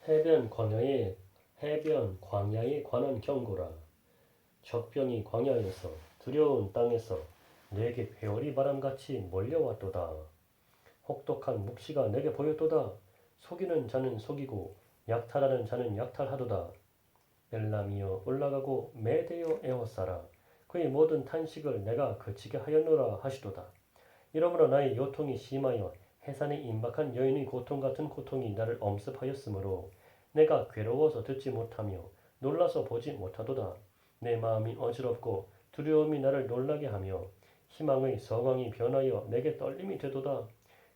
해변 광야에 관한 경고라. 적병이 광야에서 두려운 땅에서 내게 회오리 바람같이 몰려왔도다. 혹독한 묵시가 내게 보였도다. 속이는 자는 속이고 약탈하는 자는 약탈하도다. 엘람이여 올라가고 메대여 에워싸라. 그의 모든 탄식을 내가 그치게 하였노라 하시도다. 이러므로 나의 요통이 심하여 해산에 임박한 여인의 고통 같은 고통이 나를 엄습하였으므로 내가 괴로워서 듣지 못하며 놀라서 보지 못하도다. 내 마음이 어지럽고 두려움이 나를 놀라게 하며 희망의 서광이 변하여 내게 떨림이 되도다.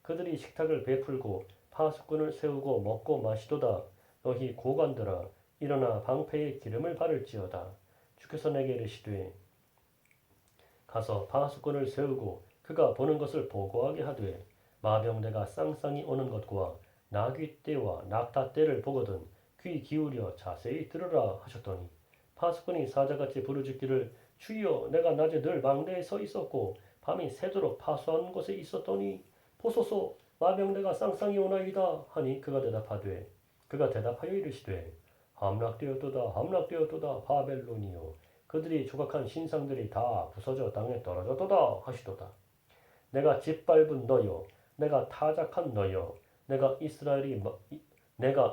그들이 식탁을 베풀고 파수꾼을 세우고 먹고 마시도다. 너희 고관들아 일어나 방패에 기름을 바를지어다. 주께서 내게 이르시되 가서 파수꾼을 세우고 그가 보는 것을 보고하게 하되 마병대가 쌍쌍이 오는 것과 나귀 떼와 낙타 떼를 보거든 귀 기울여 자세히 들으라 하셨더니 파수꾼이 사자같이 부르짖기를 주여 내가 낮에 늘 망대에 서 있었고 밤이 새도록 파수한 곳에 있었더니 보소서 마병대가 쌍쌍이 오나이다 하니 그가 대답하여 이르시되 함락되었도다 바벨론이요 그들이 조각한 신상들이 다 부서져 땅에 떨어졌도다 하시도다. 내가 짓밟은 너여 내가 타작한 너여 내가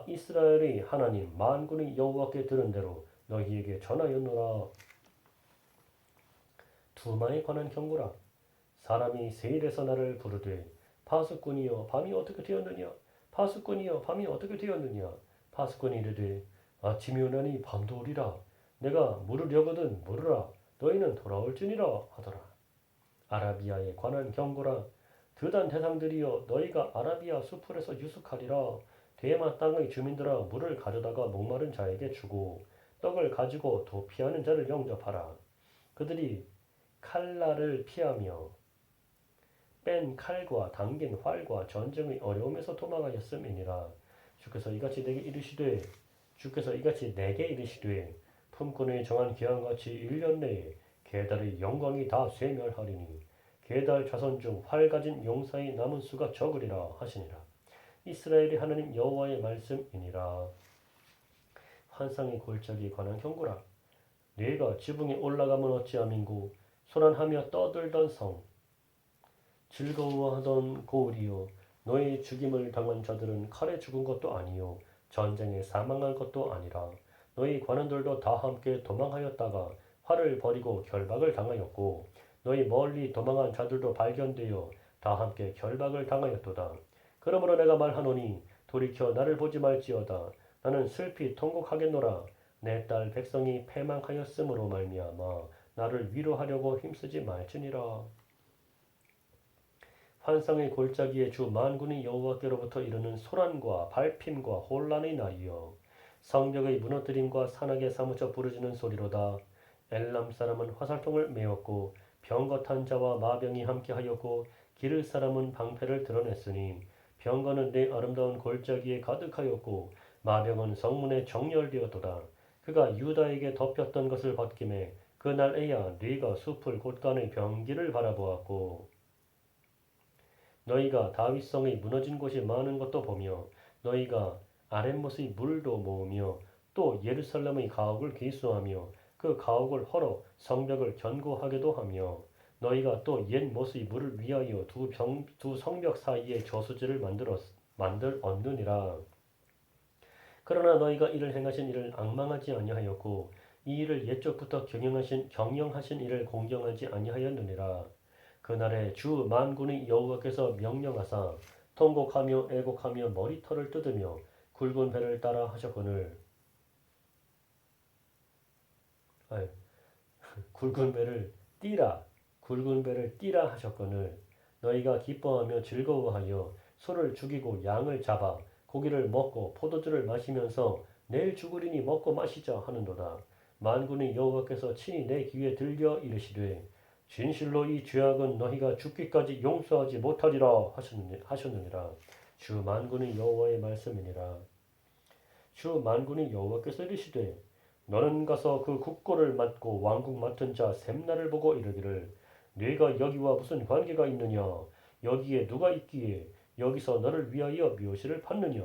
이스라엘의 하나님 만군의 여호와께 들은 대로 너희에게 전하였노라. 두만에 관한 경고라. 사람이 세일에서 나를 부르되 파수꾼이여 밤이 어떻게 되었느냐 파수꾼이여 밤이 어떻게 되었느냐 파수꾼이 이르되 아침이 오나니 밤도 오리라. 내가 물으려거든 물으라. 너희는 돌아올지니라 하더라. 아라비아에 관한 경고라. 드단 대상들이여 너희가 아라비아 수풀에서 유숙하리라. 대마 땅의 주민들아 물을 가져다가 목마른 자에게 주고 떡을 가지고 도피하는 자를 영접하라. 그들이 칼날을 피하며 뺀 칼과 당긴 활과 전쟁의 어려움에서 도망하였음이니라. 주께서 이같이 내게 이르시되 품꾼의 정한 기한같이 1년 내에 게달의 영광이 다 쇠멸하리니 게달 자손 중 활 가진 용사의 남은 수가 적으리라 하시니라. 이스라엘의 하나님 여호와의 말씀이니라. 환상의 골짜기에 관한 경고라. 네가 지붕에 올라가면 어찌함인고 소란하며 떠들던 성 즐거워하던 고을이요 너의 죽임을 당한 자들은 칼에 죽은 것도 아니요 전쟁에 사망한 것도 아니라 너희 관원들도 다 함께 도망하였다가 활을 버리고 결박을 당하였고 너희 멀리 도망한 자들도 발견되어 다 함께 결박을 당하였도다. 그러므로 내가 말하노니 돌이켜 나를 보지 말지어다. 나는 슬피 통곡하겠노라. 내 딸 백성이 패망하였으므로 말미암아 나를 위로하려고 힘쓰지 말지니라. 환상의 골짜기에 주 만군의 여호와께로부터 이르는 소란과 발핌과 혼란의 날이여 성벽의 무너뜨림과 산악에 사무쳐 부르짖는 소리로다. 엘람 사람은 화살통을 메었고 병거탄 자와 마병이 함께하였고 기를 사람은 방패를 드러냈으니 병거는 내 아름다운 골짜기에 가득하였고 마병은 성문에 정렬되었도다. 그가 유다에게 덮였던 것을 벗김에 그날에야 네가 숲을 곳간의 병기를 바라보았고 너희가 다윗성의 무너진 곳이 많은 것도 보며 너희가 아랫못의 물도 모으며 또 예루살렘의 가옥을 기수하며 그 가옥을 헐어 성벽을 견고하게도 하며 너희가 또 옛 못의 물을 위하여 두 성벽 사이에 저수지를 만들 얻느니라. 그러나 너희가 이를 행하신 이를 앙망하지 아니하였고 이 일을 옛적부터 경영하신 이를 공경하지 아니하였느니라. 그날에 주 만군의 여호와께서 명령하사 통곡하며 애곡하며 머리털을 뜯으며 굵은 배를 따라 하셨거늘 굵은 배를 띠라 하셨거늘 너희가 기뻐하며 즐거워하여 소를 죽이고 양을 잡아 고기를 먹고 포도주를 마시면서 내일 죽으리니 먹고 마시자 하는도다. 만군의 여호와께서 친히 내 귀에 들려 이르시되 진실로 이 죄악은 너희가 죽기까지 용서하지 못하리라 하셨느니라. 주 만군의 여호와의 말씀이니라. 주 만군의 여호와께서 이르시되 너는 가서 그 국고를 맡고 왕국 맡은 자 셈나를 보고 이르기를 네가 여기와 무슨 관계가 있느냐 여기에 누가 있기에 여기서 너를 위하여 묘시를 받느냐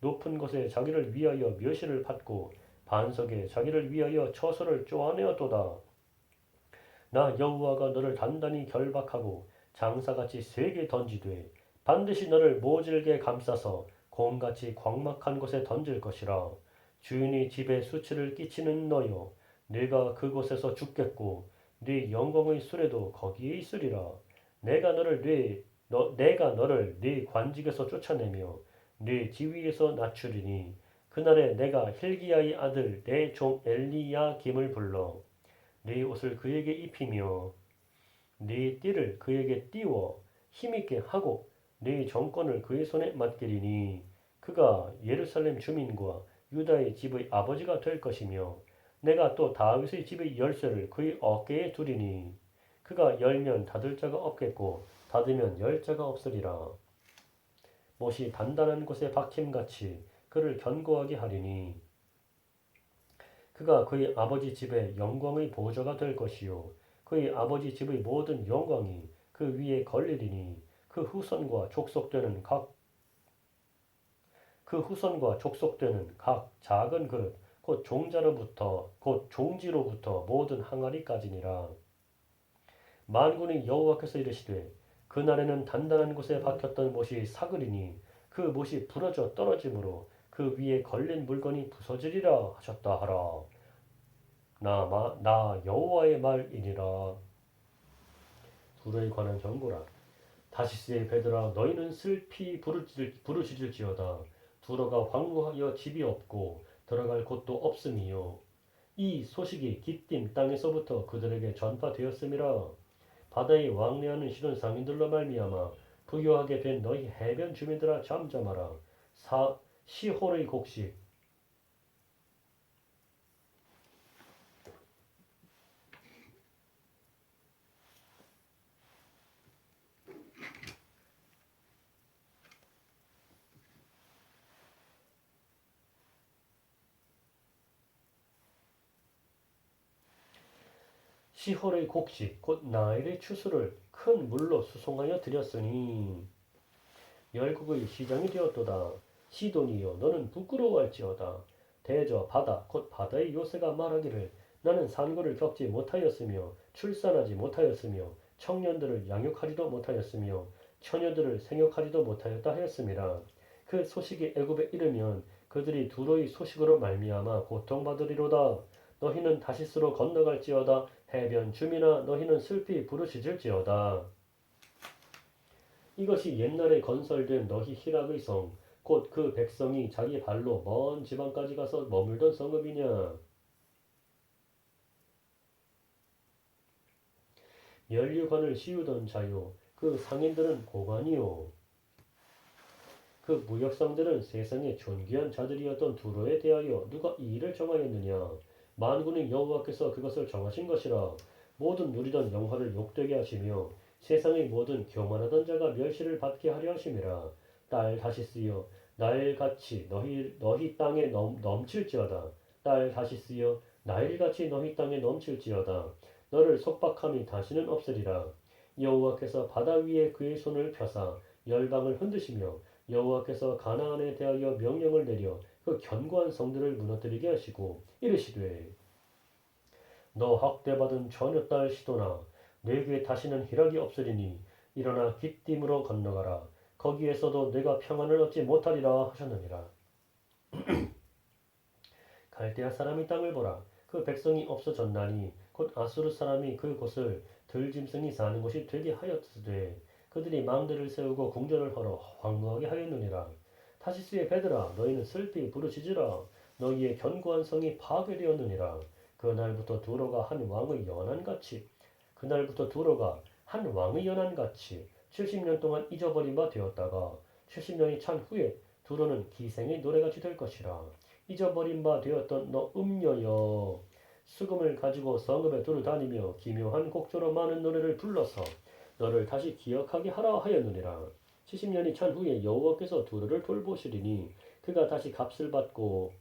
높은 곳에 자기를 위하여 묘시를 받고 반석에 자기를 위하여 처소를 쪼아내었도다. 나 여호와가 너를 단단히 결박하고 장사같이 세게 던지되 반드시 너를 모질게 감싸서 곰같이 광막한 곳에 던질 것이라. 주인이 집에 수치를 끼치는 너여, 네가 그곳에서 죽겠고 네 영광의 수레도 거기에 있으리라. 내가 너를 네 관직에서 쫓아내며 네 지위에서 낮추리니 그날에 내가 힐기야의 아들 내 종 엘리야김을 불러 네 옷을 그에게 입히며 네 띠를 그에게 띄워 힘있게 하고 네 정권을 그의 손에 맡기리니 그가 예루살렘 주민과 유다의 집의 아버지가 될 것이며 내가 또 다윗의 집의 열쇠를 그의 어깨에 두리니 그가 열면 닫을 자가 없겠고 닫으면 열 자가 없으리라. 못이 단단한 곳에 박힘같이 그를 견고하게 하리니 그가 그의 아버지 집의 영광의 보좌가 될 것이요 그의 아버지 집의 모든 영광이 그 위에 걸리리니 그 후손과 족속되는 각 작은 그릇 곧 종지로부터 모든 항아리까지니라. 만군의 여호와께서 이르시되 그날에는 단단한 곳에 박혔던 못이 사그리니 그 못이 부러져 떨어짐으로 그 위에 걸린 물건이 부서지리라 하셨다 하라. 나 여호와의 말이니라. 두로에 관한 경고라. 다시스의 베드라 너희는 슬피 부르짖을지어다. 두로가 황무하여 집이 없고 들어갈 곳도 없음이요 이 소식이 기띔 땅에서부터 그들에게 전파되었음이라. 바다에 왕래하는 시돈 상인들로 말미암아 부유하게 된 너희 해변 주민들아 잠잠하라. 시홀의 곡식 시홀의 곡식 곧 나일의 추수를 큰 물로 수송하여 드렸으니 열국의 시장이 되었도다. 시돈이여 너는 부끄러워할지어다. 대저 바다 곧 바다의 요새가 말하기를 나는 산고를 겪지 못하였으며 출산하지 못하였으며 청년들을 양육하지도 못하였으며 처녀들을 생육하지도 못하였다 하였음이라. 그 소식이 애굽에 이르면 그들이 두로의 소식으로 말미암아 고통받으리로다. 너희는 다시스로 건너갈지어다. 해변 주민아 너희는 슬피 부르짖을지어다. 이것이 옛날에 건설된 너희 희락의 성, 곧 그 백성이 자기 발로 먼 지방까지 가서 머물던 성읍이냐. 면류관을 씌우던 자요, 그 상인들은 고관이요. 그 무역상들은 세상의 존귀한 자들이었던 두로에 대하여 누가 이 일을 정하였느냐. 만군의 여호와께서 그것을 정하신 것이라. 모든 누리던 영화를 욕되게 하시며 세상의 모든 교만하던 자가 멸시를 받게 하려 하심이라. 딸 다시스여 나일같이 너희 땅에 넘칠지어다. 딸 다시스여 나일같이 너희 땅에 넘칠지어다. 너를 속박함이 다시는 없으리라. 여호와께서 바다 위에 그의 손을 펴사 열방을 흔드시며 여호와께서 가나안에 대하여 명령을 내려 그 견고한 성들을 무너뜨리게 하시고 이르시되 너 학대받은 처녀 딸 시도나 내게 다시는 희락이 없으리니 일어나 깃딤으로 건너가라. 거기에서도 내가 평안을 얻지 못하리라 하셨느니라. 갈대아 사람이 땅을 보라. 그 백성이 없어졌나니 곧 아수르 사람이 그곳을 들짐승이 사는 곳이 되게 하였으되 그들이 망대를 세우고 궁전을 헐어 황무하게 하였느니라. 타시스의 배들아 너희는 슬피 부르짖으라. 너희의 견고한 성이 파괴되었느니라. 그날부터 두로가 한 왕의 연한같이 70년 동안 잊어버린 바 되었다가 70년이 찬 후에 두로는 기생의 노래같이 될 것이라. 잊어버린 바 되었던 너 음녀여 수금을 가지고 성읍에 두루다니며 기묘한 곡조로 많은 노래를 불러서 너를 다시 기억하게 하라 하였느니라. 70년이 찬 후에 여호와께서 두로를 돌보시리니 그가 다시 값을 받고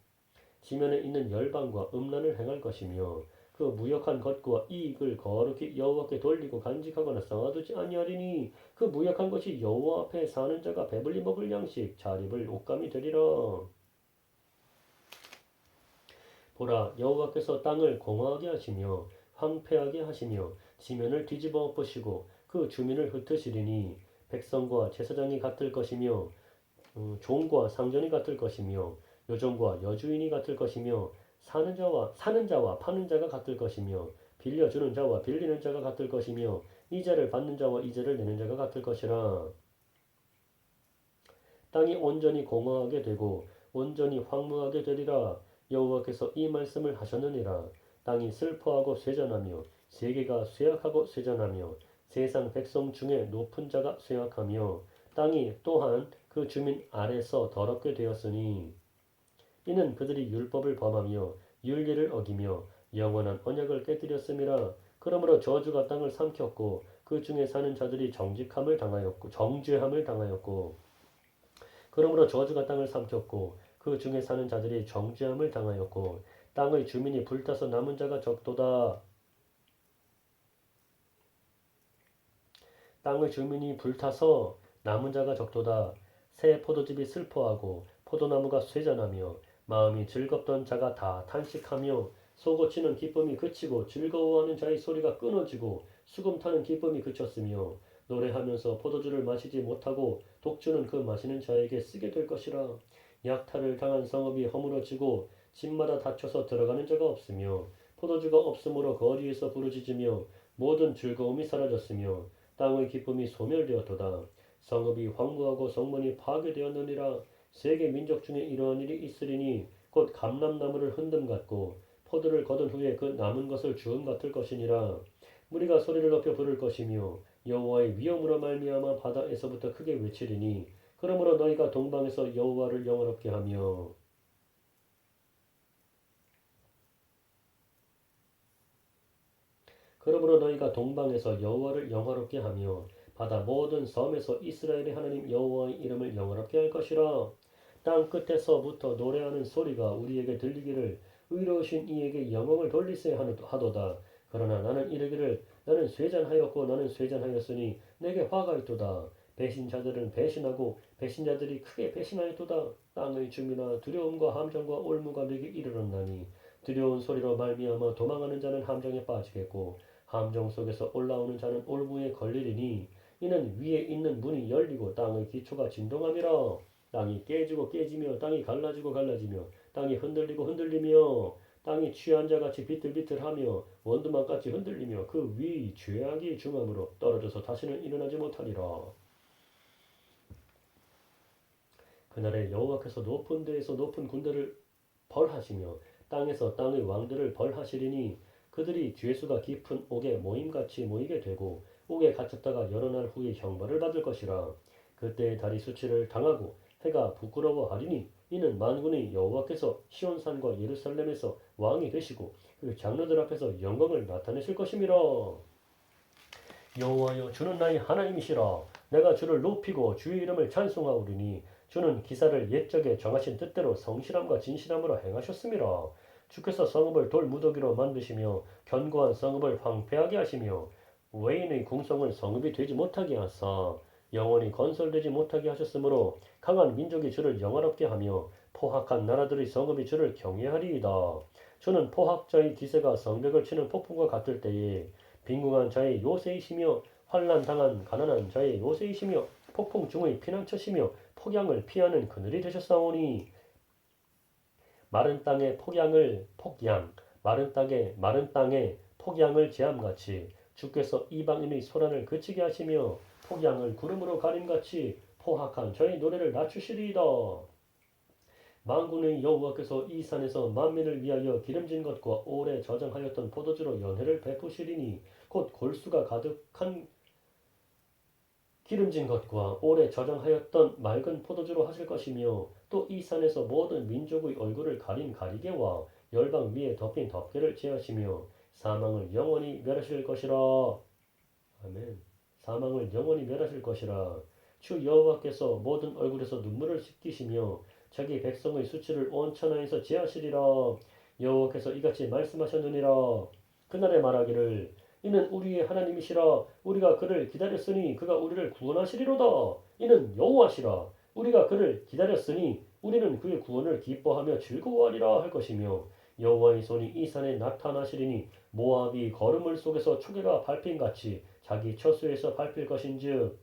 지면에 있는 열방과 음란을 행할 것이며 그 무역한 것과 이익을 거룩히 여호와께 돌리고 간직하거나 쌓아두지 아니하리니 그 무약한 것이 여호와 앞에 사는 자가 배불리 먹을 양식 잘 입을 옷감이 되리라. 보라 여호와께서 땅을 공허하게 하시며 황폐하게 하시며 지면을 뒤집어 엎으시고 그 주민을 흩으시리니 백성과 제사장이 같을 것이며 종과 상전이 같을 것이며 여종과 여주인이 같을 것이며 사는 자와 파는 자가 같을 것이며 빌려주는 자와 빌리는 자가 같을 것이며 이자를 받는 자와 이자를 내는 자가 같을 것이라. 땅이 온전히 공허하게 되고 온전히 황무하게 되리라. 여호와께서 이 말씀을 하셨느니라. 땅이 슬퍼하고 쇠잔하며 세계가 쇠약하고 쇠잔하며 세상 백성 중에 높은 자가 쇠약하며 땅이 또한 그 주민 아래서 더럽게 되었으니 이는 그들이 율법을 범하며 율례를 어기며 영원한 언약을 깨뜨렸음이라. 그러므로 저주가 땅을 삼켰고 그 중에 사는 자들이 정죄함을 당하였고 그러므로 저주가 땅을 삼켰고 그 중에 사는 자들이 정죄함을 당하였고 땅의 주민이 불타서 남은 자가 적도다. 땅의 주민이 불타서 남은 자가 적도다. 새 포도즙이 슬퍼하고 포도나무가 쇠잔하며 마음이 즐겁던 자가 다 탄식하며 쏘고치는 기쁨이 그치고 즐거워하는 자의 소리가 끊어지고 수금 타는 기쁨이 그쳤으며 노래하면서 포도주를 마시지 못하고 독주는 그 마시는 자에게 쓰게 될 것이라. 약탈을 당한 성읍이 허물어지고 집마다 닫혀서 들어가는 자가 없으며 포도주가 없으므로 거리에서 부르짖으며 모든 즐거움이 사라졌으며 땅의 기쁨이 소멸되었도다. 성읍이 황무하고 성문이 파괴되었느니라. 세계 민족 중에 이러한 일이 있으리니 곧 감람나무를 흔듦 같고 포도를 거둔 후에 그 남은 것을 주음 같을 것이니라. 무리가 소리를 높여 부를 것이며 여호와의 위엄으로 말미암아 바다에서부터 크게 외치리니 그러므로 너희가 동방에서 여호와를 영화롭게 하며 바다 모든 섬에서 이스라엘의 하나님 여호와의 이름을 영화롭게 할 것이라. 땅 끝에서부터 노래하는 소리가 우리에게 들리기를 의로우신 이에게 영광을 돌리세 하도다. 그러나 나는 이르기를 나는 쇠잔하였고 나는 쇠잔하였으니 내게 화가 있도다. 배신자들은 배신하고 배신자들이 크게 배신하였도다. 땅의 주민아 두려움과 함정과 올무가 내게 이르렀나니 두려운 소리로 말미암아 도망하는 자는 함정에 빠지겠고 함정 속에서 올라오는 자는 올무에 걸리리니 이는 위에 있는 문이 열리고 땅의 기초가 진동함이라. 땅이 깨지고 깨지며 땅이 갈라지고 갈라지며 땅이 흔들리고 흔들리며 땅이 취한 자같이 비틀비틀하며 원두막같이 흔들리며 그 위 죄악이 중함으로 떨어져서 다시는 일어나지 못하리라. 그날에 여호와께서 높은 데에서 높은 군대를 벌하시며 땅에서 땅의 왕들을 벌하시리니 그들이 죄수가 깊은 옥에 모임같이 모이게 되고 옥에 갇혔다가 여러 날 후에 형벌을 받을 것이라. 그때의 달이 수치를 당하고 해가 부끄러워하리니 이는 만군의 여호와께서 시온산과 예루살렘에서 왕이 되시고 그 장로들 앞에서 영광을 나타내실 것임이라. 여호와여 주는 나의 하나님이시라. 내가 주를 높이고 주의 이름을 찬송하오리니 주는 기사를 옛적에 정하신 뜻대로 성실함과 진실함으로 행하셨음이라. 주께서 성읍을 돌무더기로 만드시며 견고한 성읍을 황폐하게 하시며 외인의 궁성은 성읍이 되지 못하게 하사 영원히 건설되지 못하게 하셨으므로 강한 민족이 주를 영화롭게 하며 포악한 나라들의 성읍이 주를 경외하리이다. 주는 포악자의 기세가 성벽을 치는 폭풍과 같을 때에 빈궁한 자의 요새이시며 환난 당한 가난한 자의 요새이시며 폭풍 중의 피난처시며 폭양을 피하는 그늘이 되셨사오니 마른 땅에 폭양을 제함같이 주께서 이방인의 소란을 그치게 하시며 폭양을 구름으로 가림같이 포악한 저의 노래를 낮추시리이다. 만군의 여호와께서 이 산에서 만민을 위하여 기름진 것과 오래 저장하였던 포도주로 연회를 베푸시리니 곧 골수가 가득한 기름진 것과 오래 저장하였던 맑은 포도주로 하실 것이며 또 이 산에서 모든 민족의 얼굴을 가린 가리개와 열방 위에 덮인 덮개를 제하시며 사망을 영원히 멸하실 것이라. 아멘. 사망을 영원히 멸하실 것이라. 주 여호와께서 모든 얼굴에서 눈물을 씻기시며 자기 백성의 수치를 온 천하에서 제하시리라. 여호와께서 이같이 말씀하셨느니라. 그날에 말하기를 이는 우리의 하나님이시라. 우리가 그를 기다렸으니 그가 우리를 구원하시리로다. 이는 여호와시라. 우리가 그를 기다렸으니 우리는 그의 구원을 기뻐하며 즐거워하리라 할 것이며 여호와의 손이 이 산에 나타나시리니 모압이 거름을 속에서 초계가 밟힘같이 자기 처소에서 밟힐 것인즉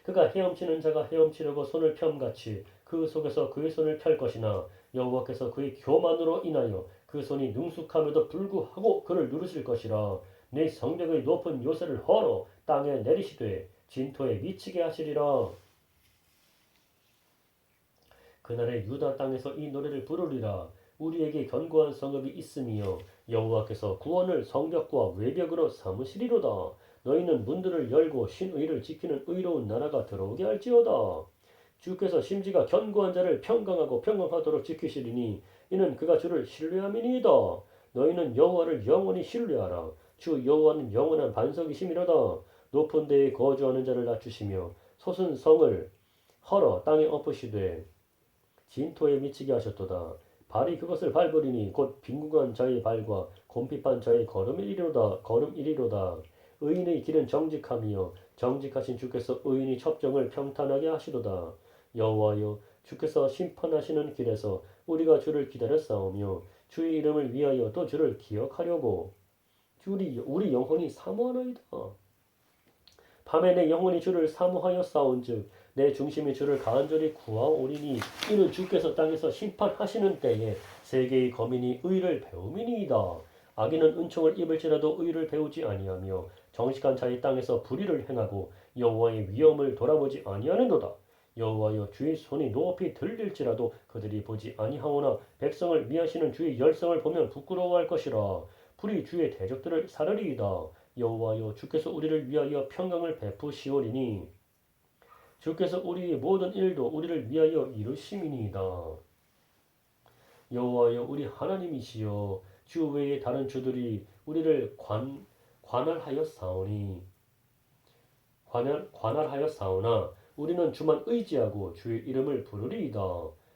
그가 헤엄치는 자가 헤엄치려고 손을 펴같이 그 속에서 그의 손을 펼 것이나 여호와께서 그의 교만으로 인하여 그 손이 능숙함에도 불구하고 그를 누르실 것이라. 내 성벽의 높은 요새를 헐어 땅에 내리시되 진토에 미치게 하시리라. 그날에 유다 땅에서 이 노래를 부르리라. 우리에게 견고한 성읍이 있으며 여호와께서 구원을 성벽과 외벽으로 삼으시리로다. 너희는 문들을 열고 신의를 지키는 의로운 나라가 들어오게 할지어다. 주께서 심지가 견고한 자를 평강하고 평강하도록 지키시리니 이는 그가 주를 신뢰함이니이다. 너희는 여호와를 영원히 신뢰하라. 주 여호와는 영원한 반석이심이로다. 높은 데에 거주하는 자를 낮추시며 솟은 성을 헐어 땅에 엎으시되 진토에 미치게 하셨도다. 발이 그것을 밟으리니 곧 빈궁한 자의 발과 곰핍한 자의 걸음 이리로다. 의인의 길은 정직함이요 정직하신 주께서 의인의 첩정을 평탄하게 하시도다. 여호와여 주께서 심판하시는 길에서 우리가 주를 기다렸사오며 주의 이름을 위하여 또 주를 기억하려고 우리 영혼이 사모하나이다. 밤에 내 영혼이 주를 사모하여 싸운즉 내 중심이 주를 간절히 구하오리니 이는 주께서 땅에서 심판하시는 때에 세계의 거민이 의를 배움이니이다. 악인은 은총을 입을지라도 의를 배우지 아니하며 정직한 자의 땅에서 불의를 행하고 여호와의 위엄을 돌아보지 아니하는도다. 여호와여 주의 손이 높이 들릴지라도 그들이 보지 아니하오나 백성을 미하시는 주의 열성을 보면 부끄러워할 것이라. 불이 주의 대적들을 사르리이다. 여호와여 주께서 우리를 위하여 평강을 베푸시오리니 주께서 우리의 모든 일도 우리를 위하여 이루심이니이다. 여호와여 우리 하나님이시여 주 외에 다른 주들이 우리를 관할하여 사오나 우리는 주만 의지하고 주의 이름을 부르리이다.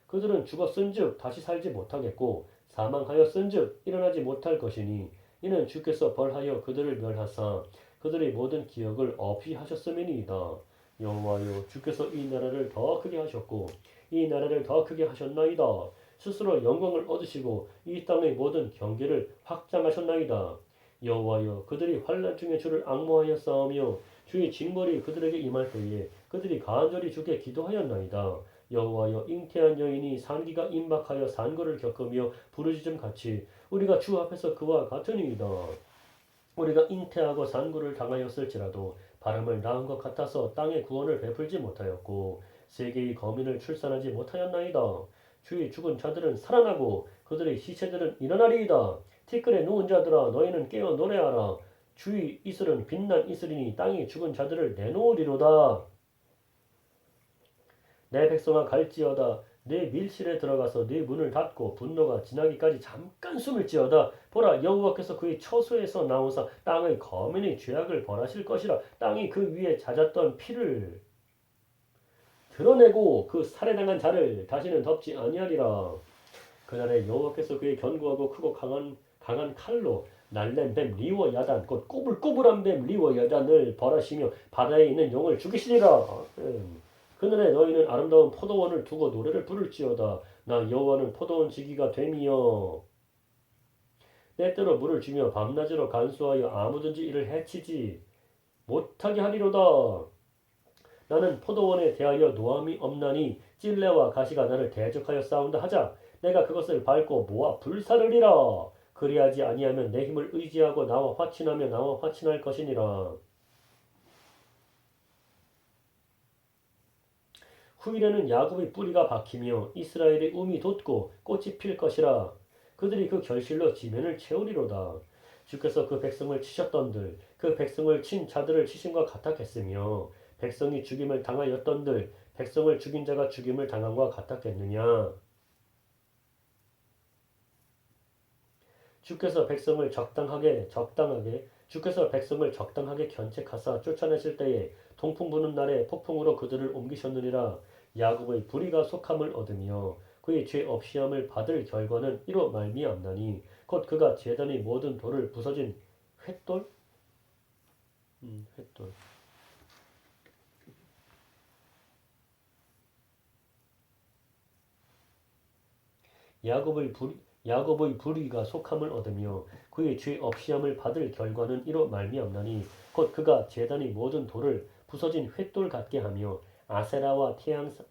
그들은 죽었은즉 다시 살지 못하겠고 사망하였은즉 일어나지 못할 것이니 이는 주께서 벌하여 그들을 멸하사 그들의 모든 기억을 없이 하셨음이니이다. 여호와여 주께서 이 나라를 더 크게 하셨고 이 나라를 더 크게 하셨나이다. 스스로 영광을 얻으시고 이 땅의 모든 경계를 확장하셨나이다. 여호와여 그들이 환난 중에 주를 앙모하여 싸우며 주의 징벌이 그들에게 임할 때에 그들이 간절히 주께 기도하였나이다. 여호와여 잉태한 여인이 산기가 임박하여 산고를 겪으며 부르짖음같이 우리가 주 앞에서 그와 같으니이다. 우리가 잉태하고 산고를 당하였을지라도 바람을 낳은 것 같아서 땅에 구원을 베풀지 못하였고 세계의 거민을 출산하지 못하였나이다. 주의 죽은 자들은 살아나고 그들의 시체들은 일어나리이다. 티끌에 누운 자들아 너희는 깨어 노래하라. 주의 이슬은 빛난 이슬이니 땅이 죽은 자들을 내놓으리로다. 내 백성아 갈지어다. 내 밀실에 들어가서 네 문을 닫고 분노가 지나기까지 잠깐 숨을지어다. 보라 여호와께서 그의 처소에서 나오사 땅의 거민의 죄악을 벌하실 것이라. 땅이 그 위에 잦았던 피를 드러내고 그 살해당한 자를 다시는 덮지 아니하리라. 그날에 여호와께서 그의 견고하고 크고 강한 칼로 날랜 뱀 리워 야단 곧 꼬불꼬불한 뱀 리워 야단을 벌하시며 바다에 있는 용을 죽이시리라. 그날에 너희는 아름다운 포도원을 두고 노래를 부를지어다. 나 여호와는 포도원 지기가 됨이여. 때때로 물을 주며 밤낮으로 간수하여 아무든지 이를 해치지 못하게 하리로다. 나는 포도원에 대하여 노함이 없나니 찔레와 가시가 나를 대적하여 싸운다 하자 내가 그것을 밟고 모아 불사르리라. 그리하지 아니하면 내 힘을 의지하고 나와 화친하며 나와 화친할 것이니라. 후일에는 야곱의 뿌리가 박히며 이스라엘의 움이 돋고 꽃이 필 것이라. 그들이 그 결실로 지면을 채우리로다. 주께서 그 백성을 치셨던들 그 백성을 친 자들을 치심과 같았겠으며 백성이 죽임을 당하였던들 백성을 죽인 자가 죽임을 당함과 같았겠느냐. 주께서 백성을 적당하게 견책하사 쫓아내실 때에 동풍 부는 날에 폭풍으로 그들을 옮기셨느니라. 야곱의 불의가 속함을 얻으며 그의 죄 없이함을 받을 결과는 이로 말미암나니 곧 그가 제단의 모든 돌을 부서진 횃돌? 횃돌. 야곱의 불의가 속함을 얻으며 그의 죄 없이함을 받을 결과는 이로 말미암나니 곧 그가 제단의 모든 돌을 부서진 횃돌 같게 하며 아세라와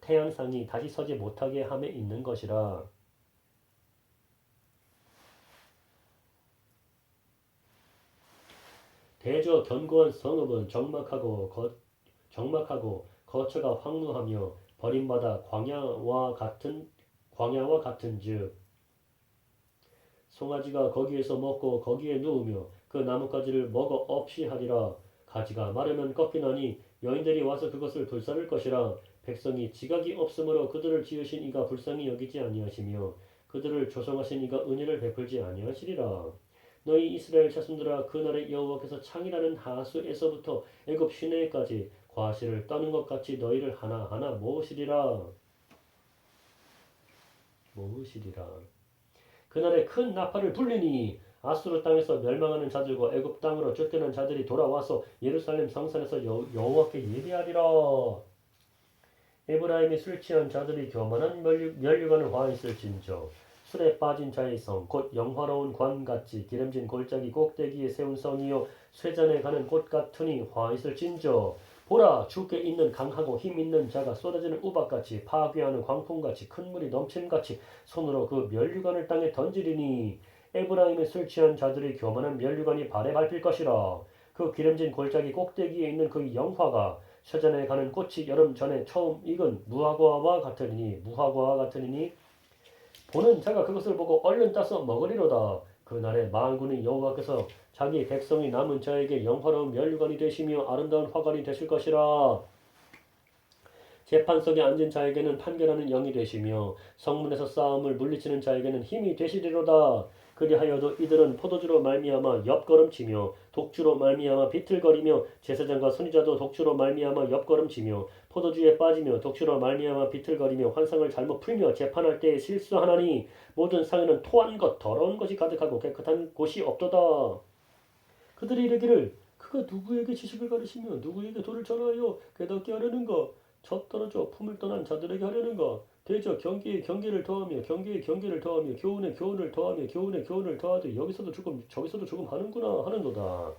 태양상이 다시 서지 못하게 함에 있는 것이라. 대저 견고한 성읍은 적막하고 거처가 황무하며 버림받아 광야와 같은즉 송아지가 거기에서 먹고 거기에 누우며 그 나뭇가지를 먹어 없이 하리라. 가지가 마르면 꺾이나니 여인들이 와서 그것을 불사를 것이라. 백성이 지각이 없으므로 그들을 지으신 이가 불쌍히 여기지 아니하시며 그들을 조성하신 이가 은혜를 베풀지 아니하시리라. 너희 이스라엘 자손들아, 그날에 여호와께서 창이라는 하수에서부터 애굽 시내까지 과실을 떠는 것 같이 너희를 하나하나 모으시리라. 그날에 큰 나팔을 불리니 아수르 땅에서 멸망하는 자들과 애굽 땅으로 쫓겨난 자들이 돌아와서 예루살렘 성산에서 여호와께 예배하리라. 에브라임이 술 취한 자들이 교만한 면류관을 화했을진저 술에 빠진 자의 성 곧 영화로운 관같이 기름진 골짜기 꼭대기에 세운 성이요 쇠잔에 가는 곳 같으니 화했을진저 보라, 주께 있는 강하고 힘 있는 자가 쏟아지는 우박같이 파괴하는 광풍같이 큰 물이 넘침같이 손으로 그 면류관을 땅에 던지리니 에브라임에 술 취한 자들의 교만한 면류관이 발에 밟힐 것이라. 그 기름진 골짜기 꼭대기에 있는 그 영화가 쇠잔에 가는 꽃이 여름 전에 처음 익은 무화과와 같으리니 보는 자가 그것을 보고 얼른 따서 먹으리로다. 그날에 만군의 여호와께서 자기 백성이 남은 자에게 영화로운 면류관이 되시며 아름다운 화관이 되실 것이라. 재판석에 앉은 자에게는 판결하는 영이 되시며 성문에서 싸움을 물리치는 자에게는 힘이 되시리로다. 그리하여도 이들은 포도주로 말미암아 옆걸음치며 독주로 말미암아 비틀거리며 제사장과 선지자도 독주로 말미암아 옆걸음치며 포도주에 빠지며 독주로 말미암아 비틀거리며 환상을 잘못 풀며 재판할 때에 실수하나니 모든 상에는 토한 것 더러운 것이 가득하고 깨끗한 곳이 없도다. 그들이 이르기를 그가 누구에게 지식을 가르치며 누구에게 도를 전하여 깨닫게 하려는가? 젖떨어져 품을 떠난 자들에게 하려는가? 대저 경계에 경계를 더하며 경계에 경계를 더하며 교훈에 교훈을 더하며 교훈에 교훈을 더하되 여기서도 조금 저기서도 조금 하는구나 하는도다.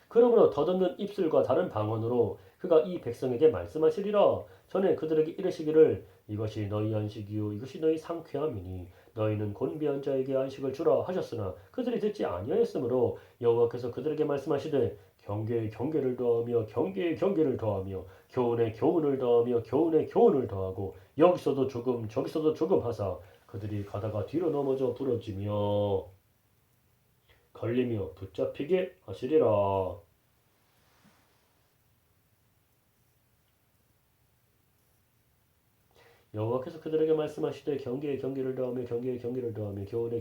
그러므로 더듬는 입술과 다른 방언으로 그가 이 백성에게 말씀하시리라. 전에 그들에게 이르시기를 이것이 너희 안식이요 이것이 너희 상쾌함이니 너희는 곤비한 자에게 안식을 주라 하셨으나 그들이 듣지 아니하였으므로 여호와께서 그들에게 말씀하시되 경계에 경계를 더하며 경계에 경계를 더하며 교훈에 교훈을 더하며 교훈에 교훈을 더하고 여기서도 조금 저기서도 조금 하사 그들이 가다가 뒤로 넘어져 부러지며 걸리며 붙잡히게 하시리라. 여호와께서 그들에게 말씀하시되 경계에 경계를 더하며 경계에 경계를 더하며 교훈에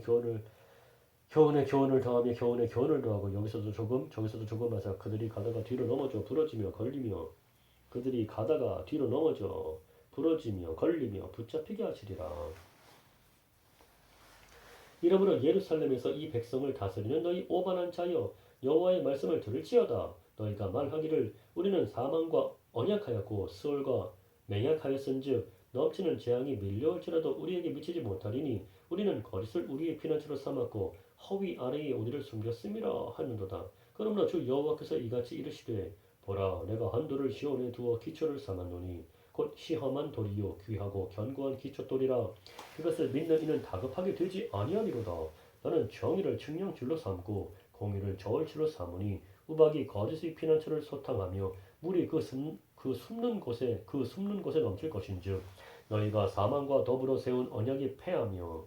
교훈을 더하며 교훈에 교훈을 더하고 여기서도 조금 저기서도 조금 하사 그들이 가다가 뒤로 넘어져 부러지며 걸리며 그들이 가다가 뒤로 넘어져 부러지며 걸리며 붙잡히게 하시리라. 이러므로 예루살렘에서 이 백성을 다스리는 너희 오만한 자여 여호와의 말씀을 들을지어다. 너희가 말하기를 우리는 사망과 언약하였고 스올과 맹약하였은즉 넘치는 재앙이 밀려올지라도 우리에게 미치지 못하리니 우리는 거짓을 우리의 피난처로 삼았고 허위 아래에 우리를 숨겼음이라 하는도다. 그러므로 주 여호와께서 이같이 이르시되 보라, 내가 한 돌을 시온에 두어 기초를 삼았노니 곧 시험한 돌이요 귀하고 견고한 기초돌이라. 그것을 믿는 이는 다급하게 되지 아니하리로다. 나는 정의를 측량줄로 삼고 공의를 저울줄로 삼으니 우박이 거짓의 피난처를 소탕하며 물이 그 숨는 곳에 넘칠 것인즉 너희가 사망과 더불어 세운 언약이 패하며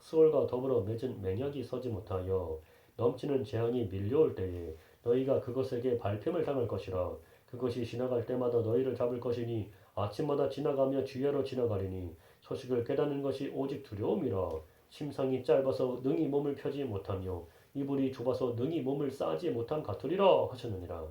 스올과 더불어 맺은 맹약이 서지 못하여 넘치는 재앙이 밀려올 때에 너희가 그것에게 발뺌을 당할 것이라. 그것이 지나갈 때마다 너희를 잡을 것이니 아침마다 지나가며 주야로 지나가리니 소식을 깨닫는 것이 오직 두려움이라. 심상이 짧아서 능히 몸을 펴지 못하며 이불이 좁아서 능히 몸을 싸지 못함 같으리라 하셨느니라.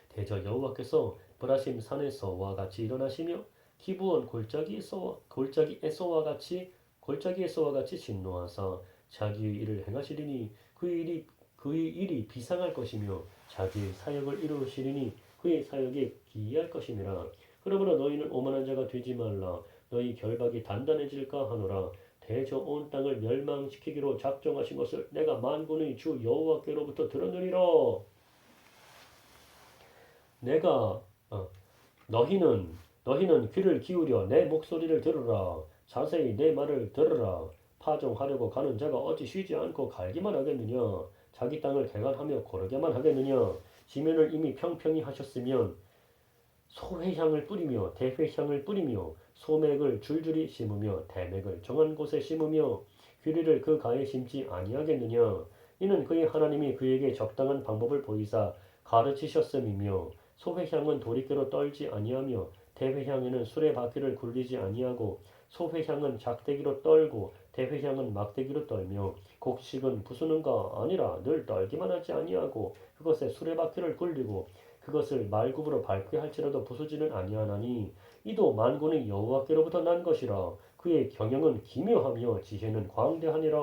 대저 여호와께서 브라심 산에서와 같이 일어나시며 기브온 골짜기에서와 같이 골짜기에서와 같이 진노하사 자기의 일을 행하시리니 그의 일이 비상할 것이며 자기의 사역을 이루시리니 그의 사역이 기이할 것이니라. 그러므로 너희는 오만한 자가 되지 말라. 너희 결박이 단단해질까 하노라. 대저 온 땅을 멸망시키기로 작정하신 것을 내가 만군의 주 여호와께로부터 들었느니라. 내가 너희는 귀를 기울여 내 목소리를 들으라. 자세히 내 말을 들으라. 파종하려고 가는 자가 어찌 쉬지 않고 갈기만 하겠느냐. 자기 땅을 개간하며 고르게만 하겠느냐. 지면을 이미 평평히 하셨으면 소회향을 뿌리며 대회향을 뿌리며 소맥을 줄줄이 심으며 대맥을 정한 곳에 심으며 귀리를 그 가에 심지 아니하겠느냐. 이는 그의 하나님이 그에게 적당한 방법을 보이사 가르치셨음이며 소회향은 도리깨로 떨지 아니하며 대회향에는 수레바퀴를 굴리지 아니하고 소회향은 작대기로 떨고 대회향은 막대기로 떨며 곡식은 부수는가 아니라 늘 떨기만 하지 아니하고 그것에 수레바퀴를 굴리고 그것을 말굽으로 밟게 할지라도 부수지는 아니하나니 이도 만군의 여호와께로부터 난 것이라. 그의 경영은 기묘하며 지혜는 광대하니라.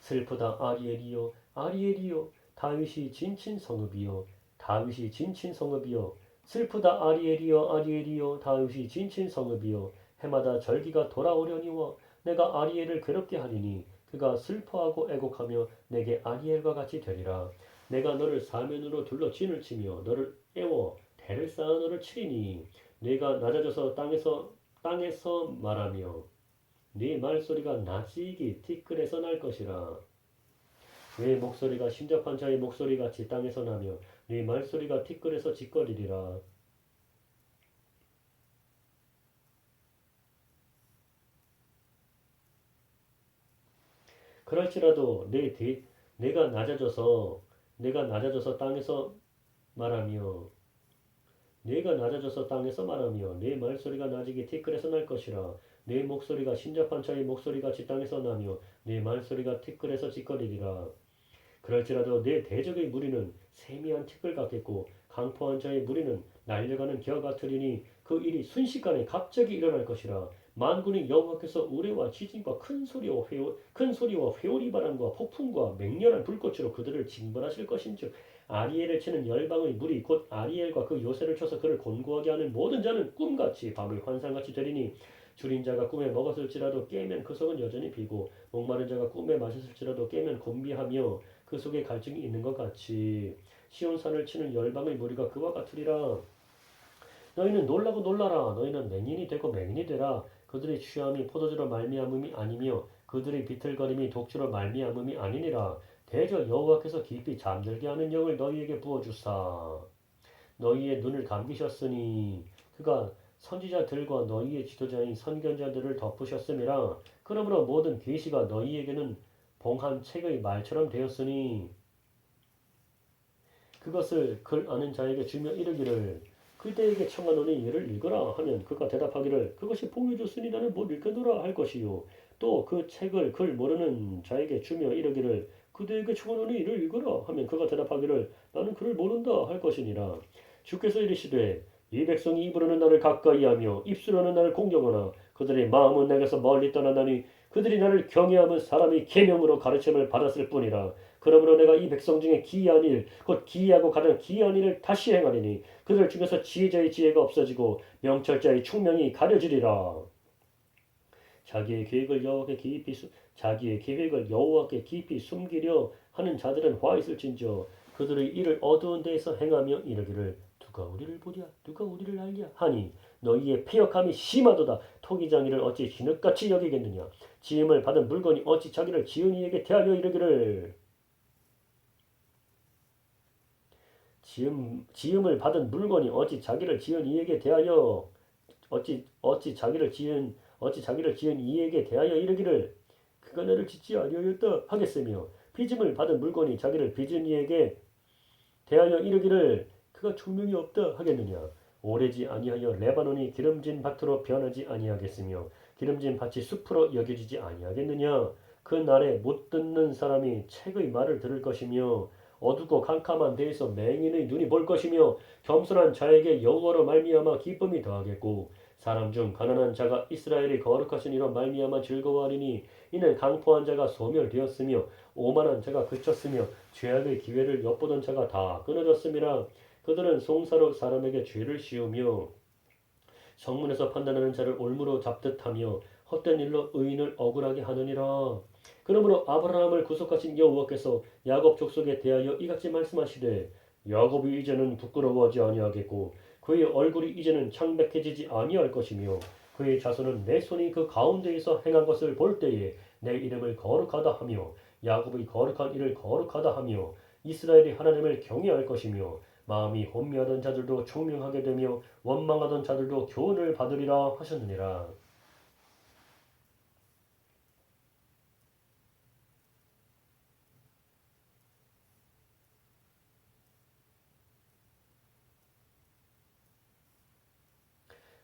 슬프다 아리엘이여 아리엘이여 다윗이 진친 성읍이여 다윗이 진친 성읍이여 슬프다 아리엘이여 아리엘이여 다윗이 진친 성읍이여 해마다 절기가 돌아오려니와 내가 아리엘을 괴롭게 하리니 그가 슬퍼하고 애곡하며 내게 아리엘과 같이 되리라. 내가 너를 사면으로 둘러 진을 치며 너를 애워 대를 쌓아 너를 치리니 네가 낮아져서 땅에서 말하며 네 말소리가 나지기 티끌에서 날 것이라. 네 목소리가 심접한 자의 목소리같이 땅에서 나며 네 말소리가 티끌에서 짓거리리라. 그럴지라도 내가 낮아져서 땅에서 말하며 내 말소리가 나지기 티끌에서 날 것이라. 내 목소리가 신접한 자의 목소리같이 땅에서 나며 내 말소리가 티끌에서 짓거리리라. 그럴지라도 내 대적의 무리는 세미한 티끌 같겠고 강포한 자의 무리는 날려가는 겨 같으리니 그 일이 순식간에 갑자기 일어날 것이라. 만군의 여호와께서 우레와 지진과 큰 소리와 회오리 바람과 폭풍과 맹렬한 불꽃으로 그들을 징벌하실 것인즉 아리엘을 치는 열방의 무리 곧 아리엘과 그 요새를 쳐서 그를 곤고하게 하는 모든 자는 꿈같이 밤의 환상같이 되리니 줄인 자가 꿈에 먹었을지라도 깨면 그 속은 여전히 비고 목마른 자가 꿈에 마셨을지라도 깨면 곤비하며 그 속에 갈증이 있는 것 같이 시온산을 치는 열방의 무리가 그와 같으리라. 너희는 놀라고 놀라라. 너희는 맹인이 되고 맹인이 되라. 그들의 취함이 포도주로 말미암음이 아니며 그들의 비틀거림이 독주로 말미암음이 아니니라. 대저 여호와께서 깊이 잠들게 하는 영을 너희에게 부어주사 너희의 눈을 감기셨으니 그가 선지자들과 너희의 지도자인 선견자들을 덮으셨음이라. 그러므로 모든 계시가 너희에게는 봉한 책의 말처럼 되었으니 그것을 글 아는 자에게 주며 이르기를 그대에게 청하노니 이를 읽으라 하면 그가 대답하기를 그것이 보여줬으니 나는 못 읽겠노라 할 것이요. 또 그 책을 글 모르는 자에게 주며 이르기를 그대에게 청하노니 이를 읽으라 하면 그가 대답하기를 나는 그를 모른다 할 것이니라. 주께서 이르시되 이 백성이 입으로는 나를 가까이하며 입술로는 나를 공경하나 그들의 마음은 내게서 멀리 떠나나니 그들이 나를 경외함은 사람이 계명으로 가르침을 받았을 뿐이라. 그러므로 내가 이 백성 중에 기이한 일, 곧 기이하고 가장 기이한 일을 다시 행하리니 그들 중에서 지혜자의 지혜가 없어지고 명철자의 총명이 가려지리라. 자기의 계획을 여호와께 깊이 숨기려 하는 자들은 화 있을진저 그들의 일을 어두운 데에서 행하며 이르기를 누가 우리를 보랴 누가 우리를 알랴 하니 너희의 패역함이 심하도다. 토기장이를 어찌 진흙같이 여기겠느냐. 지음을 받은 물건이 어찌 자기를 지은 이에게 대하여 이르기를 지음을 받은 물건이 어찌 자기를 지은 이에게 대하여 자기를 지은 이에게 대하여 이르기를 그가 나를 짓지 아니하였다 하겠으며 빚음을 받은 물건이 자기를 빚은 이에게 대하여 이르기를 그가 총명이 없다 하겠느냐. 오래지 아니하여 레바논이 기름진 밭으로 변하지 아니하겠으며 기름진 밭이 숲으로 여겨지지 아니하겠느냐. 그 날에 못 듣는 사람이 책의 말을 들을 것이며 어둡고 캄캄한 데에서 맹인의 눈이 볼 것이며 겸손한 자에게 여호와로 말미암아 기쁨이 더하겠고 사람 중 가난한 자가 이스라엘이 거룩하신 이로 말미암아 즐거워하리니 이는 강포한 자가 소멸되었으며 오만한 자가 그쳤으며 죄악의 기회를 엿보던 자가 다 끊어졌음이라. 그들은 송사로 사람에게 죄를 씌우며 성문에서 판단하는 자를 올무로 잡듯 하며 헛된 일로 의인을 억울하게 하느니라. 그러므로 아브라함을 구속하신 여호와께서 야곱 족속에 대하여 이같이 말씀하시되 야곱이 이제는 부끄러워하지 아니하겠고 그의 얼굴이 이제는 창백해지지 아니할 것이며 그의 자손은 내 손이 그 가운데에서 행한 것을 볼 때에 내 이름을 거룩하다 하며 야곱의 거룩한 일을 거룩하다 하며 이스라엘이 하나님을 경외할 것이며 마음이 혼미하던 자들도 총명하게 되며 원망하던 자들도 교훈을 받으리라 하셨느니라.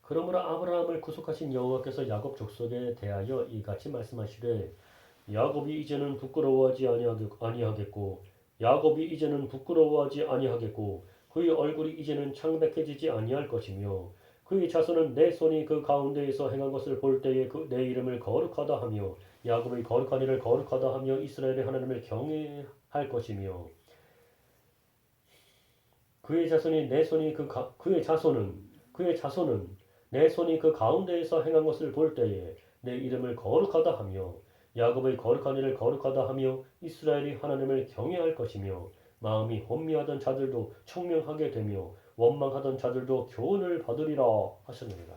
그러므로 아브라함을 구속하신 여호와께서 야곱 족속에 대하여 이같이 말씀하시되 야곱이 이제는 부끄러워하지 아니하겠고 야곱이 이제는 부끄러워하지 아니하겠고 그의 얼굴이 이제는 창백해지지 아니할 것이며 그의 자손은 내 손이 그 가운데에서 행한 것을 볼 때에 내 이름을 거룩하다 하며 야곱의 거룩한 일을 거룩하다 하며 이스라엘의 하나님을 경외할 것이며 그의 자손이 내 손이 그의 자손은 내 손이 그 가운데에서 행한 것을 볼 때에 내 이름을 거룩하다 하며 야곱의 거룩한 일을 거룩하다 하며 이스라엘이 하나님을 경외할 것이며 마음이 혼미하던 자들도 총명하게 되며 원망하던 자들도 교훈을 받으리라 하셨느니라.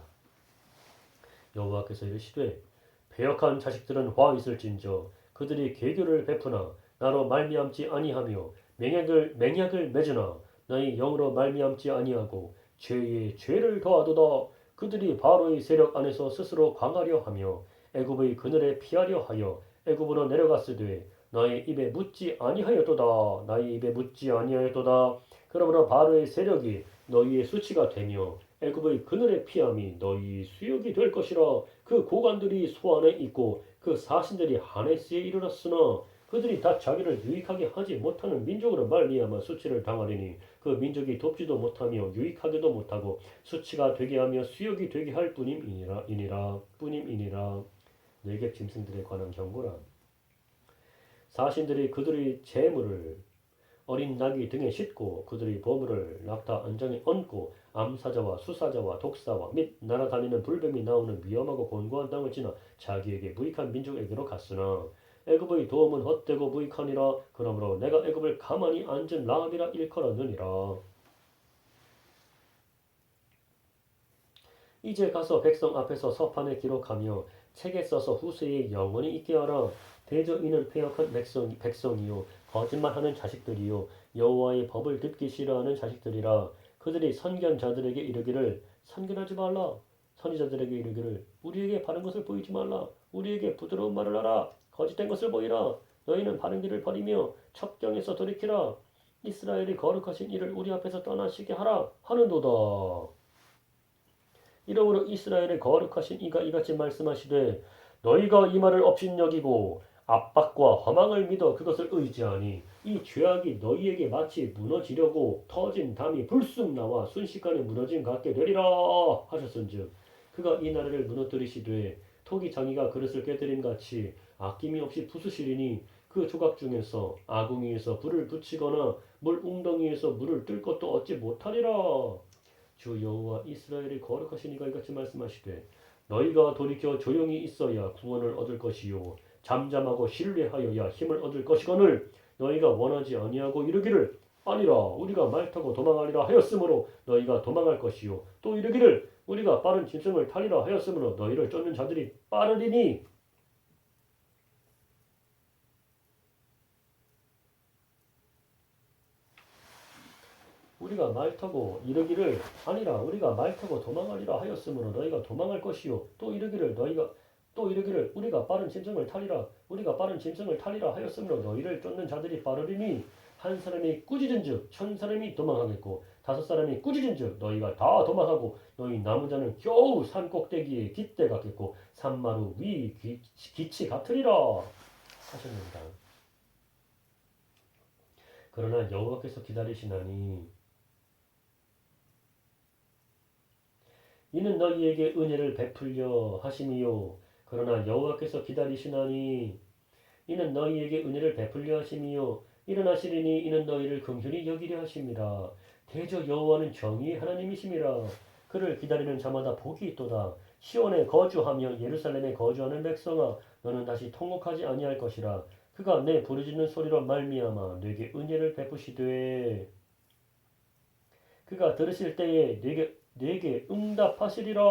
여호와께서 이르시되 배역한 자식들은 화 있을진저 그들이 계교를 베푸나 나로 말미암지 아니하며 맹약을 맺으나 너희 영으로 말미암지 아니하고 죄에 죄를 더하도다. 그들이 바로의 세력 안에서 스스로 강하려 하며 애굽의 그늘에 피하려 하여 애굽으로 내려갔으되 나의 입에 묻지 아니하였도다. 나의 입에 묻지 아니하였도다. 그러므로 바로의 세력이 너희의 수치가 되며 애굽의 그늘에 피함이 너희 수욕이 될 것이라. 그 고관들이 소안에 있고 그 사신들이 하네스에 이르렀으나 그들이 다 자기를 유익하게 하지 못하는 민족으로 말미암아 수치를 당하리니 그 민족이 돕지도 못하며 유익하게도 못하고 수치가 되게 하며 수욕이 되게 할 뿐임이니라. 내객 짐승들에 관한 경고라. 사신들이 그들의 재물을 어린 나귀 등에 싣고 그들의 보물을 낙타 안장에 얹고 암사자와 수사자와 독사와 및 날아다니는 불뱀이 나오는 위험하고 곤고한 땅을 지나 자기에게 무익한 민족에게로 갔으나 애굽의 도움은 헛되고 무익하니라. 그러므로 내가 애굽을 가만히 앉은 라합이라 일컬었느니라. 이제 가서 백성 앞에서 서판에 기록하며 책에 써서 후세에 영원히 있게 하라. 대저 이는 패역한 백성이요 거짓말하는 자식들이요 여호와의 법을 듣기 싫어하는 자식들이라. 그들이 선견자들에게 이르기를 선견하지 말라. 선지자들에게 이르기를 우리에게 바른 것을 보이지 말라. 우리에게 부드러운 말을 하라. 거짓된 것을 보이라. 너희는 바른 길을 버리며 첩경에서 돌이키라. 이스라엘이 거룩하신 이를 우리 앞에서 떠나시게 하라 하는도다. 이러므로 이스라엘의 거룩하신 이가 이같이 말씀하시되 너희가 이 말을 업신여기고 압박과 허망을 믿어 그것을 의지하니 이 죄악이 너희에게 마치 무너지려고 터진 담이 불쑥 나와 순식간에 무너짐 같게 되리라 하셨은즉 그가 이 나라를 무너뜨리시되 토기 장이가 그릇을 깨뜨림같이 아낌이 없이 부수시리니 그 조각 중에서 아궁이에서 불을 붙이거나 물 웅덩이에서 물을 뜰 것도 얻지 못하리라. 주 여호와 이스라엘이 거룩하신 이가 이같이 말씀하시되 너희가 돌이켜 조용히 있어야 구원을 얻을 것이요 잠잠하고 신뢰하여야 힘을 얻을 것이거늘 너희가 원하지 아니하고 이르기를 아니라 우리가 말 타고 도망하리라 하였으므로 너희가 도망할 것이요 또 이르기를 우리가 빠른 짐승을 타리라 하였으므로 너희를 쫓는 자들이 빠르리니 우리가 말 타고 이르기를 아니라 우리가 말 타고 도망하리라 하였으므로 너희가 도망할 것이요 또 이르기를 우리가 빠른 짐승을 타리라 하였으므로 너희를 쫓는 자들이 빠르리니 한 사람이 꾸짖은즉 천 사람이 도망하겠고 다섯 사람이 꾸짖은즉 너희가 다 도망하고 너희 남은 자는 겨우 산 꼭대기에 깃대 같겠고 산마루 위 기치 같으리라 하셨습니다. 그러나 여호와께서 기다리시나니 이는 너희에게 은혜를 베풀려 하심이요 그러나 여호와께서 기다리시나니 이는 너희에게 은혜를 베풀려 하심이요 일어나시리니 이는 너희를 긍휼히 여기려 하심이라. 대저 여호와는 정의의 하나님이심이라. 그를 기다리는 자마다 복이 있도다. 시온에 거주하며 예루살렘에 거주하는 백성아 너는 다시 통곡하지 아니할 것이라. 그가 내 부르짖는 소리로 말미암아 네게 은혜를 베푸시되 그가 들으실 때에 네게 응답하시리라.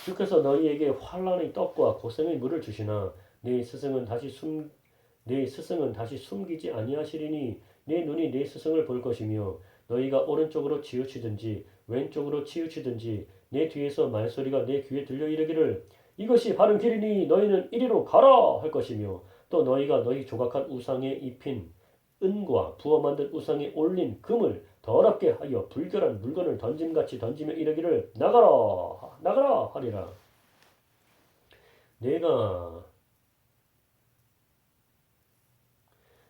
주께서 너희에게 환난의 떡과 고생의 물을 주시나 네 스승은 다시 숨기지 아니하시리니 네 눈이 네 스승을 볼 것이며 너희가 오른쪽으로 치우치든지 왼쪽으로 치우치든지 내 뒤에서 말소리가 내 귀에 들려 이르기를 이것이 바른 길이니 너희는 이리로 가라 할 것이며 또 너희가 너희 조각한 우상에 입힌 은과 부어 만든 우상에 올린 금을 더럽게 하여 불결한 물건을 던짐같이 던지며 이르기를 나가라 나가라 하리라. 내가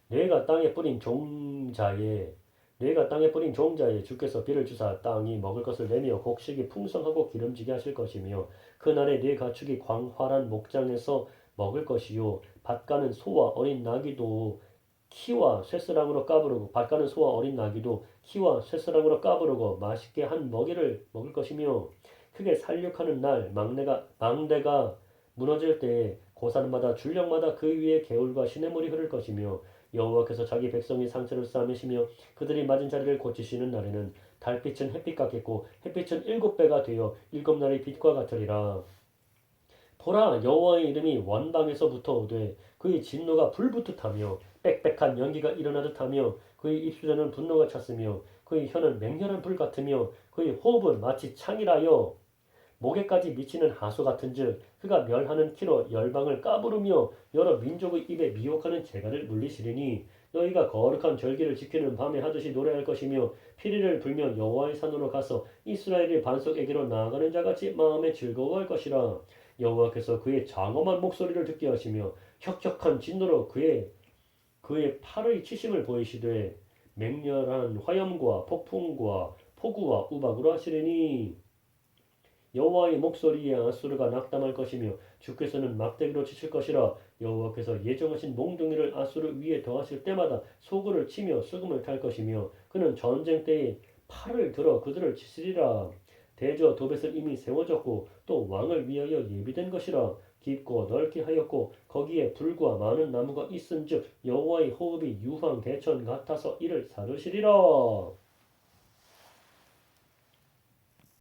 내가 땅에 뿌린 종자에 내가 땅에 뿌린 종자에 주께서 비를 주사 땅이 먹을 것을 내며 곡식이 풍성하고 기름지게 하실 것이며 그날에 네 가축이 광활한 목장에서 먹을 것이요 밭가는 소와 어린 나귀도 키와 쇠스랑으로 까부르고 밭가는 소와 어린 나귀도 키와 쇠스랑으로 까부르고 맛있게 한 먹이를 먹을 것이며 크게 살육하는 날 망대가 무너질 때에 고산마다 줄령마다 그 위에 개울과 시냇물이 흐를 것이며 여호와께서 자기 백성의 상처를 싸매시며 그들이 맞은 자리를 고치시는 날에는 달빛은 햇빛 같겠고 햇빛은 7배가 되어 7날의 빛과 같으리라. 보라 여호와의 이름이 원방에서부터 오되 그의 진노가 불붙듯하며 빽빽한 연기가 일어나듯 하며 그의 입술에는 분노가 찼으며 그의 혀는 맹렬한 불 같으며 그의 호흡은 마치 창이라여 목에까지 미치는 하수 같은즉 그가 멸하는 키로 열방을 까부르며 여러 민족의 입에 미혹하는 재갈을 물리시리니 너희가 거룩한 절기를 지키는 밤에 하듯이 노래할 것이며 피리를 불며 여호와의 산으로 가서 이스라엘의 반석에게로 나아가는 자같이 마음에 즐거워할 것이라. 여호와께서 그의 장엄한 목소리를 듣게 하시며 혁혁한 진노로 그의 팔의 치심을 보이시되 맹렬한 화염과 폭풍과 폭우와 우박으로 하시리니 여호와의 목소리에 아수르가 낙담할 것이며 주께서는 막대기로 치실 것이라. 여호와께서 예정하신 몽둥이를 아수르 위에 더하실 때마다 소굴을 치며 수금을 탈 것이며 그는 전쟁 때에 팔을 들어 그들을 치시리라. 대저 도벳은 이미 세워졌고 또 왕을 위하여 예비된 것이라. 깊고 넓게 하였고 거기에 불과 많은 나무가 있은즉 여호와의 호흡이 유황 대천 같아서 이를 사르시리라.